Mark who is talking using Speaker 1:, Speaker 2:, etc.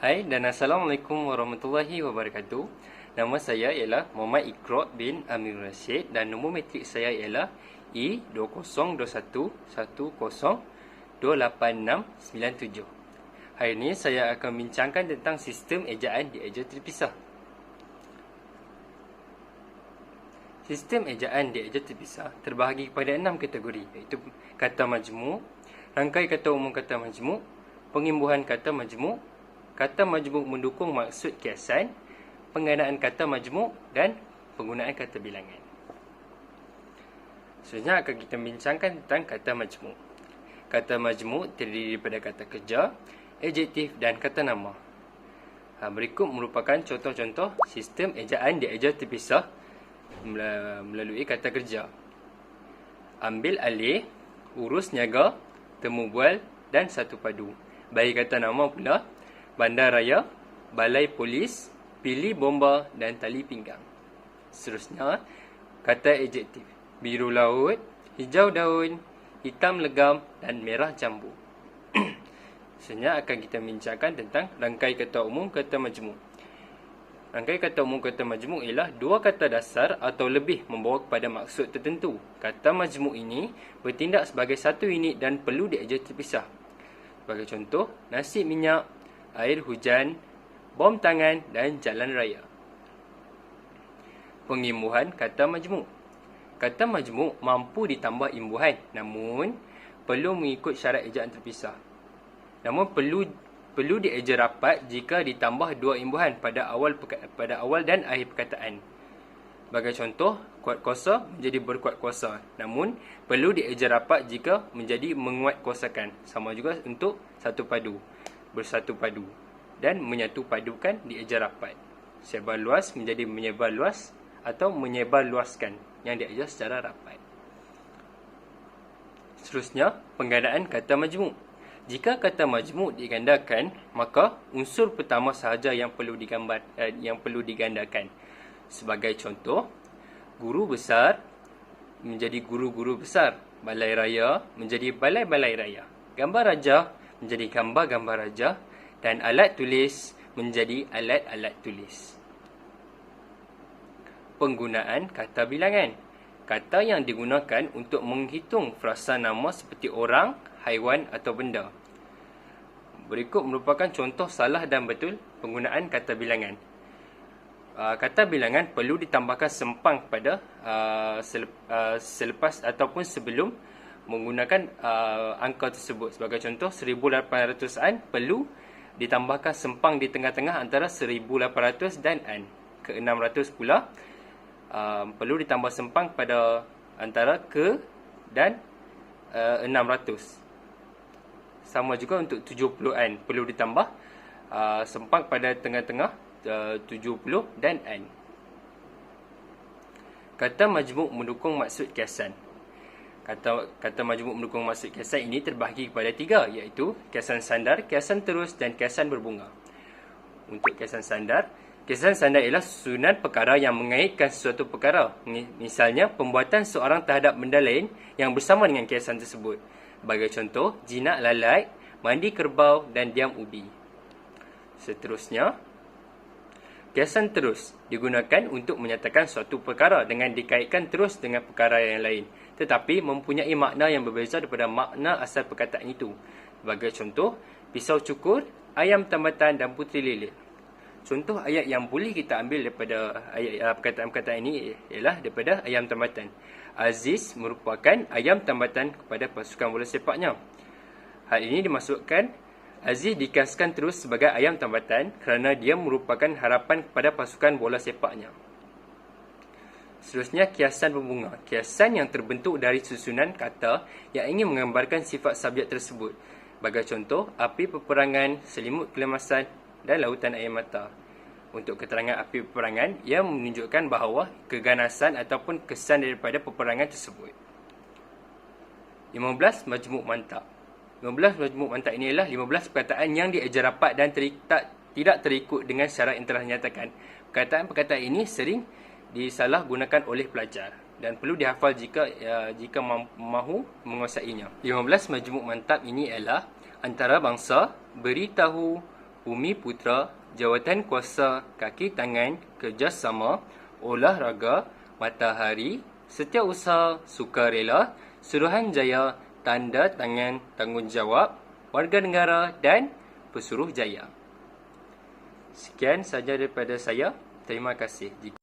Speaker 1: Hai dan Assalamualaikum warahmatullahi wabarakatuh. Nama saya ialah Muhammad Iqra bin Amir Rashid dan nombor matrik saya ialah E202101028697. Hari ini saya akan bincangkan tentang sistem ejaan di eja terpisah. Sistem ejaan di eja terpisah terbahagi kepada 6 kategori, iaitu kata majmuk, rangkai kata umum kata majmuk, pengimbuhan kata majmuk, kata majmuk mendukung maksud kiasan, penggandaan kata majmuk dan penggunaan kata bilangan. Selanjutnya akan kita bincangkan tentang kata majmuk. Kata majmuk terdiri daripada kata kerja, adjektif dan kata nama. Berikut merupakan contoh-contoh sistem ejaan di eja terpisah melalui kata kerja. Ambil alih, urus niaga, temu bual dan satu padu. Bagi kata nama pula, bandaraya, balai polis, pilih bomba dan tali pinggang. Seterusnya, kata adjektif. Biru laut, hijau daun, hitam legam dan merah jambu. Seterusnya akan kita bincangkan tentang rangkai kata umum kata majmuk. Rangkai kata umum kata majmuk ialah dua kata dasar atau lebih membawa kepada maksud tertentu. Kata majmuk ini bertindak sebagai satu unit dan perlu dieja terpisah. Sebagai contoh, nasi minyak, air hujan, bom tangan dan jalan raya. Pengimbuhan kata majmuk. Kata majmuk mampu ditambah imbuhan, namun perlu mengikut syarat ejaan terpisah. Namun perlu dieja rapat jika ditambah dua imbuhan pada awal dan akhir perkataan. Sebagai contoh, kuat kuasa menjadi berkuat kuasa, namun perlu dieja rapat jika menjadi menguat kuasakan. Sama juga untuk satu padu, bersatu padu, dan menyatu padukan dieja rapat. Sebar luas menjadi menyebar luas atau menyebar luaskan yang dieja secara rapat. Seterusnya, penggandaan kata majmuk. Jika kata majmuk digandakan, maka unsur pertama sahaja yang perlu digandakan. Sebagai contoh, guru besar menjadi guru-guru besar, balai raya menjadi balai-balai raya, gambar raja menjadi gambar-gambar raja, dan alat tulis menjadi alat-alat tulis. Penggunaan kata bilangan. Kata yang digunakan untuk menghitung frasa nama seperti orang, haiwan atau benda. Berikut merupakan contoh salah dan betul penggunaan kata bilangan. Kata bilangan perlu ditambahkan sempang pada selepas ataupun sebelum menggunakan angka tersebut. Sebagai contoh, 1800-an perlu ditambahkan sempang di tengah-tengah antara 1800 dan an. Ke 600 pula perlu ditambah sempang pada antara ke dan 600. Sama juga untuk 70-an perlu ditambah sempang pada tengah-tengah 70 dan an. Kata majmuk mendukung maksud kiasan. Kata majmuk mendukung maksud kiasan ini terbahagi kepada 3, iaitu kiasan sandar, kiasan terus dan kiasan berbunga. Untuk kiasan sandar ialah susunan perkara yang mengaitkan sesuatu perkara. Misalnya, pembuatan seorang terhadap benda lain yang bersama dengan kiasan tersebut. Sebagai contoh, jinak lalai, mandi kerbau dan diam ubi. Seterusnya, kiasan terus digunakan untuk menyatakan suatu perkara dengan dikaitkan terus dengan perkara yang lain, tetapi mempunyai makna yang berbeza daripada makna asal perkataan itu. Sebagai contoh, pisau cukur, ayam tambatan dan puteri lilit. Contoh ayat yang boleh kita ambil daripada perkataan-perkataan ini ialah daripada ayam tambatan. Aziz merupakan ayam tambatan kepada pasukan bola sepaknya. Hal ini dimaksudkan Aziz dikiaskan terus sebagai ayam tambatan kerana dia merupakan harapan kepada pasukan bola sepaknya. Seterusnya, kiasan berbunga. Kiasan yang terbentuk dari susunan kata yang ingin menggambarkan sifat subjek tersebut. Sebagai contoh, api peperangan, selimut kelemasan dan lautan air mata. Untuk keterangan api peperangan, ia menunjukkan bahawa keganasan ataupun kesan daripada peperangan tersebut. 15 majmuk mantap. 15 majmuk mantap ini adalah 15 perkataan yang dieja rapat dan tidak terikut dengan syarat yang telah dinyatakan. Perkataan-perkataan ini sering disalahgunakan oleh pelajar dan perlu dihafal jika mahu menguasainya. 15 majmuk mantap ini ialah antarabangsa, beritahu, Bumi Putra, Jawatan Kuasa Kaki Tangan Kerjasama, Olahraga, Matahari, Setiausaha Sukarela, Suruhanjaya, Tanda Tangan Tanggungjawab, Warga Negara dan Pesuruhjaya. Sekian sahaja daripada saya. Terima kasih.